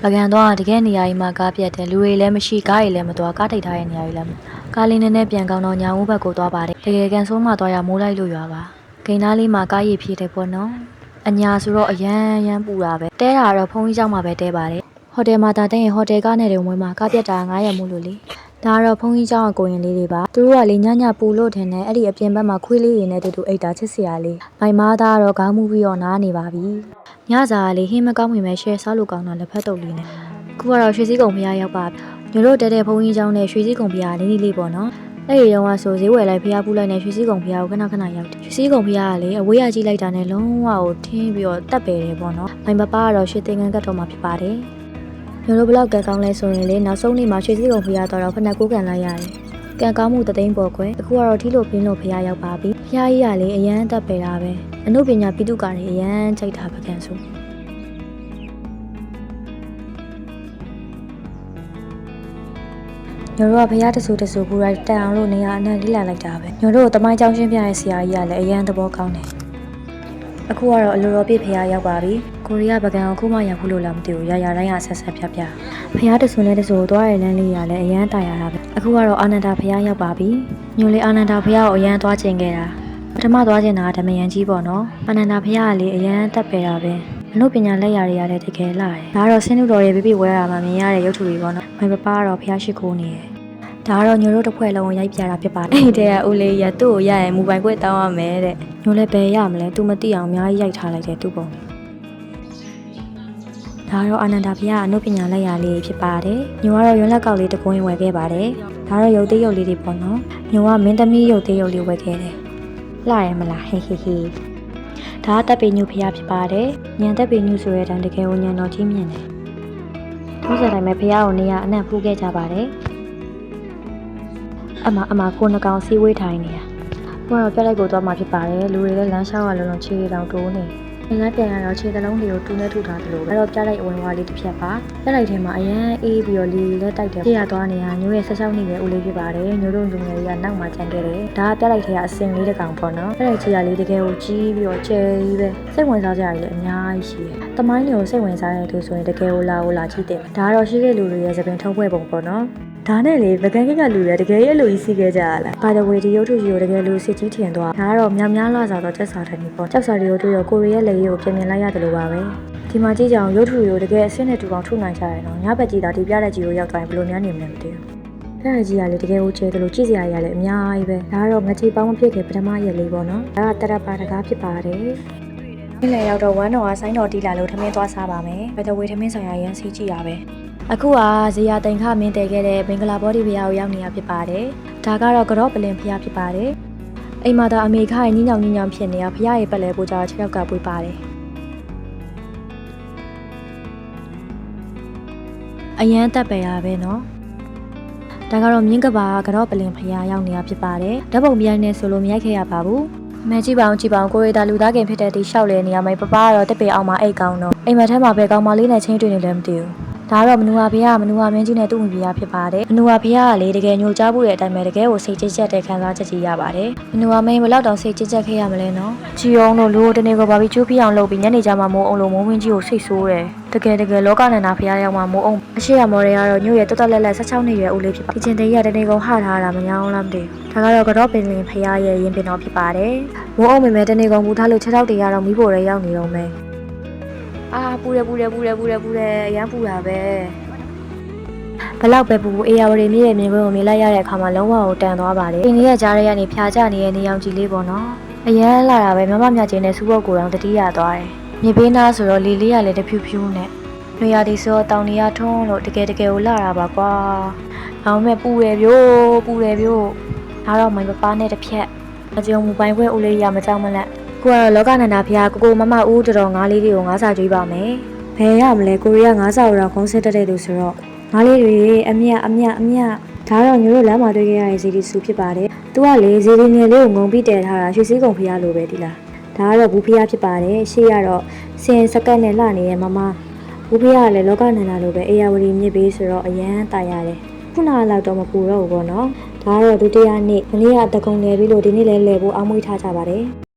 ပကံတော့တကယ်နေရာကြီးမှာကားပြတ်တယ်လူတွေလည်းမရှိကားတွေလည်းမသွားကားထိတ်ထားတဲ့နေရာကြီးလည်းကားလေးနဲ့ပြန်ကောင်းတော့ညာဦးဘက်ကိုသွားပါတယ်တကယ်ကန်ဆိုးမှသွားရမိုးလိုက်လို့ရွာပါဂိမ်းသားလေးမှာကားရည်ဖြည့်တယ်ပေါ့နော်အညာဆိုတော့အရန်ပူတာပဲတဲတာတော့ဖုန်းကြီးเจ้าမှာပဲတဲပါတယ်ဟိုတယ်မှာတာတဲ့ရင်ဟိုတယ်ကားနဲ့တုံးဝင်းမှာကားပြတ်တာ9ရက်မို့လို့လေဒါကတော့ဖုန်းကြီးเจ้าအကိုရင်လေးတွေပါသူတို့ကလေညပူလို့ထင်တယ်အဲ့ဒီအပြင်ဘက်မှာခွေးလေးတွေနဲ့တူအိတ်တာချစ်စရာလေးမိုင်မားသားကတော့ခေါင်းမူပြီးတော့နားနေပါပြီညစာကလေဟင်းမကောင်းမိမဲ့ရှယ်စားလို့ကောင်းတာလက်ဖက်တုပ်လေးနဲ့ခုကတော့ရွှေစည်းကုံဖျားရောက်ပါညတို့တဲဖုန်းကြီးเจ้าနဲ့ရွှေစည်းကုံဖျားလေးလေးပေါ့နော်အဲ့ဒီတော့ဆိုဈေးဝယ်လိုက်ဖျားပူလိုက်နဲ့ရွှေစည်းကုံဖျားကိုခဏရောက်တယ်ရွှေစည်းကုံဖျားကလေအဝေးရကြည့်လိုက်တာနဲ့လုံးဝကိုထင်းပြီးတော့တက်ပယ်တယ်ပေါ့နော်မိုင်ပပကတော့ရွှေသင်္ကန်းကတ်တော်မှာဖြစ်ပါတယ်ညတို့ဘလောက်ကကောင်းလဲဆိုရင်လေနောက်ဆုံးနေ့မှာရွှေစည်းကုံဖျားတော့ဖက်နှက်ကိုကန်လိုက်ရတယ်ကံကောင်းမှုတသိန်းပေါ်ခွဲအခုကတော့ထီလို့ပင်းလို့ဖျားရောက်ပါပြီဖျားကြီးကလေအရန်တက်ပယ်တာပဲအနုပညာပိတုကာတွေအရန်ကြိုက်တာပကံဆိုညတို့ကဖရားတဆူပူရိုက်တက်အောင်လို့နေရာအနှံ့လေးလာလိုက်တာပဲညတို့တမိုင်းကြောင်းရှင်းပြရဲ့ဆရာကြီးကလည်းအရန်သဘောကောင်းတယ်အခုကတော့အလိုတော်ပြည့်ဖရားရောက်ပါပြီကိုရီးယားပကံကိုခုမှရောက်ဖို့လို့လားမသိဘူးရာတိုင်းကဆက်ပြဖရားတဆူနဲ့တဆူသွားတဲ့လမ်းလေးကလည်းအရန်တာရတာပဲအခုကတော့အာနန္ဒာဖရားရောက်ပါပြီညိုလေးအာနန္ဒာဖရားကိုအရန်သွားချင်ခဲ့တာပထမသွားချင်တာဓမယန်ကြီးပေါ့နော်အာနန္ဒာဖရားကလေအရန်တက်ပေတာပဲအနုပညာလက်ရာတွေရတယ်တကယ်လာတယ်ဒါကတော့ဆင်းနုတော်တွေပြဝဲတာမှမြင်ရတဲ့ရုပ်ထုတွေပေါ့နော်မိုင်ပပကတော့ဖရားရှိခိုးနေတယ်ဒါကတော့ညိုတို့တစ်ဖွဲ့လုံးရိုက်ပြတာဖြစ်ပါတယ်အဲ့တဲ့ဦးလေးရသူ့ကိုရရင်မူပိုင်ခွင့်တောင်းရမယ်တဲ့ညိုလည်းဘယ်ရမလဲ तू မသိအောင်အများကြီးရိုက်ထားလိုက်တယ်သူ့ပုံဒါကတော့အာနန္ဒာဖရားအနုပညာလက်ရာလေးဖြစ်ပါတယ်ညိုကတော့ရွံလက်ကောက်လေးတကွင်းဝယ်ခဲ့ပါတယ်ဒါတော့ရုပ်သေးရုပ်လေးတွေပေါ့နော်ညိုကမင်းသမီးရုပ်သေးရုပ်လေးဝယ်ခဲ့တယ်လှရမလားဟေးဒါကတပ်ပေညူဖရားဖြစ်ပါတယ်ညံတပ်ပေညူဆိုတဲ့အတိုင်းတကယ်ကိုညံတော်ကြီးမြင်တယ်သူစတိုင်းပဲဖရားကိုနေရအနှံ့ဖူးခဲ့ကြပါတယ်အမကိုနှကောင်စီးဝေးထိုင်နေတာဘုရားပြလိုက်ကိုသွားမှဖြစ်ပါတယ်လူတွေလည်းလမ်းလျှောက်ရလုံးခြေတောင်တိုးနေလမ်းပြန်ရတော့ခြေသလုံးတွေကိုတူးနဲ့ထုထားသလိုပဲအဲ့တော့ပြလိုက်အဝင်ဝါလေးတစ်ဖြတ်ပါပြလိုက်ထဲမှာအရန်အေးပြီးတော့လီလည်းတိုက်တယ်ပြရသွားနေတာညိုရဲ့ဆက်ချောက်နေရဲ့ဦးလေးဖြစ်ပါတယ်ညိုတို့လူငယ်တွေကနောက်မှကြံခဲ့တယ်ဒါကပြလိုက်ထဲကအစင်လေးတစ်ကောင်ပေါ့နော်ပြလိုက်ခြေရလေးတကယ်ကိုကြီးပြီးတော့ကျဲကြီးပဲစိတ်ဝင်စားကြရည်လည်းအများကြီးရှိတယ်တမိုင်းတွေကိုစိတ်ဝင်စားတဲ့သူဆိုရင်တကယ်ကိုလာကြည့်တယ်ဒါကတော့ရှိတဲ့လူတွေရဲ့သပင်ထုံးပွဲပုံပေါ့နော်ဒါနဲ့လေဗကန်ကလူတွေတကယ်ရဲ့လူကြီးစီးခဲ့ကြရလားပါတဝေဒီရုပ်ထုကြီးကိုတကယ်လူစစ်ကြီးထင်သွားဒါကတော့များလာစားတော့ချက်စားတယ်နေပေါ့ချက်စားတွေကိုတွေ့တော့ကိုရီးယားလေကြီးကိုပြင်လိုက်ရတယ်လို့ပါပဲဒီမှာကြည့်ကြအောင်ရုပ်ထုတွေကိုတကယ်အဆင့်နဲ့တူအောင်ထုနိုင်ကြရတယ်နော်ညဘက်ကြည့်တာဒီပြတဲ့ကြီးကိုရောက်သွားရင်ဘယ်လိုများနေမလဲမသိဘူးပြတဲ့ကြီးကလေတကယ်ကိုကျဲတယ်လို့ကြည့်စရာကြီးကလည်းအများကြီးပဲဒါကတော့ငချိပေါင်းမဖြစ်ခင်ပထမရက်လေးပေါ့နော်ဒါကတရပါတကားဖြစ်ပါတယ်နေ့လည်ရောက်တော့ဝမ်းတော်ကဆိုင်းတော်တီးလာလို့ထမင်းသွားစားပါမယ်ဘယ်တော့ဝေထမင်းဆိုင်ရာရမ်းစီးကြည့်ရပဲအခုကဇေယျတိန်ခမင်းတည်ခဲ့တဲ့မင်္ဂလာဘောဓိဘုရားကိုရောက်နေတာဖြစ်ပါတယ်။ဒါကတော့ကတော့ပလင်ဘုရားဖြစ်ပါတယ်။အိမ်မှာတော့အမေခရဲ့ညညောင်ဖြစ်နေတာဘုရားရဲ့ပတ်လဲပို့ကြတော့6ယောက်ကပွေးပါတယ်။အရန်တက်ပယ်ရပဲနော်။ဒါကတော့မြင်းကဘာကတော့ပလင်ဘုရားရောက်နေတာဖြစ်ပါတယ်။ဓာတ်ပုံပြိုင်နေဆိုလို့မရိုက်ခဲ့ရပါဘူး။မဲကြည့်ပါအောင်ကိုရီတာလူသားခင်ဖြစ်တဲ့ဒီလျှောက်လဲနေရမှာပပကတော့တက်ပေအောင်မှာအိတ်ကောင်းတော့အိမ်မထဲမှာပဲကောင်းမလေးနဲ့ချင်းတွေ့နေလည်းမသိဘူး။ဒါတော့မနူဝါဖရားမင်းကြီးနဲ့သူ့မိဖုရားဖြစ်ပါတယ်မနူဝါဖရားကလေတကယ်ညိုကြားမှုတဲ့အတိုင်းပဲတကယ်ကိုစိတ်ကြက်တဲ့ခံစားချက်ကြီးရပါတယ်မနူဝါမင်းဘယ်လောက်တောင်စိတ်ကြက်ခဲ့ရမလဲနော်ချီအောင်လို့လူတနေ့ကိုဘာပြီးကျိုးပြအောင်လုပ်ပြီးညနေကျမှမိုးအောင်လို့မိုးဝင်းကြီးကိုစိတ်ဆိုးတယ်တကယ်လောကနန္ဒာဖရားရောက်မှမိုးအောင်အရှိရမော်တွေကတော့ညို့ရဲ့တော်လက်16နှစ်ရွယ်ဦးလေးဖြစ်ပါဒီချင်းတည်းရတနေ့ကုန်ဟထားတာမညာအောင်လားမသိဘူးဒါကတော့ပင်လင်ဖရားရဲ့ရင်ပင်တော်ဖြစ်ပါတယ်မိုးအောင်မေတနေ့ကုန်ပူထားလို့6ထောက်တွေကတော့မိဖို့ရဲရောက်နေတော့မယ်အာပူတယ်အရန်ပူတာပဲဘလောက်ပဲပူအေးရဝရီမြည့်ရဲ့မြင်ကွင်းကိုမြင်လိုက်ရတဲ့အခါမှာလုံးဝကိုတန်သွားပါတယ်။အင်းကြီးရဲ့ကြားထဲကနေဖျားကျနေတဲ့နေအောင်ကြီးလေးပေါ့နော်။အရန်လာတာပဲမမြချင်းနဲ့စူပုတ်ကိုတောင်တတိယသွားတယ်။မြေပေးနာဆိုတော့လေလေးကလည်းတဖြူဖြူနဲ့။နေရာဒီဆိုတော့တောင်နေရထုံးလို့တကယ်ကိုလာတာပါကွာ။အောင်မဲ့ပူတယ်ဗျို့။ဒါတော့မိုင်ပပနဲ့တစ်ဖြက်အကြုံမူပိုင်ခွင့်ဦးလေးရမကြောက်မလက်။ကိုကတော့လောကနန္ဒာဖျားကိုမဦးတော်ငါးလေးတွေကိုငါးစာကြွေးပါမယ်။ဘယ်ရမလဲကိုရီးယားငါးစာတော့ခေါင်းစစ်တဲ့သူဆိုတော့ငါးလေးတွေအမြဒါတော့ညတို့လမ်းမှာတွေ့ခဲ့ရတဲ့ဇီဒီစုဖြစ်ပါတယ်။သူကလေဇီဒီငယ်လေးကိုငုံပြီးတည်ထားတာရွှေစည်းကုံဖျားလိုပဲဒီလား။ဒါကတော့ဘူးဖျားဖြစ်ပါတယ်။ရှေ့ကတော့စင်စကတ်နဲ့လှနေတဲ့မဘူးဖျားကလည်းလောကနန္ဒာလိုပဲအေယာဝတီမြစ်ဘေးဆိုတော့အရန်တာရတယ်။ခုနကတော့တော့မပူတော့ဘူးပေါ့နော်။ဒါကတော့ဒုတိယနေ့မနေ့ကတကုံနေပြီလို့ဒီနေ့လည်းလဲဖို့အောင်းမွေးထားကြပါတယ်။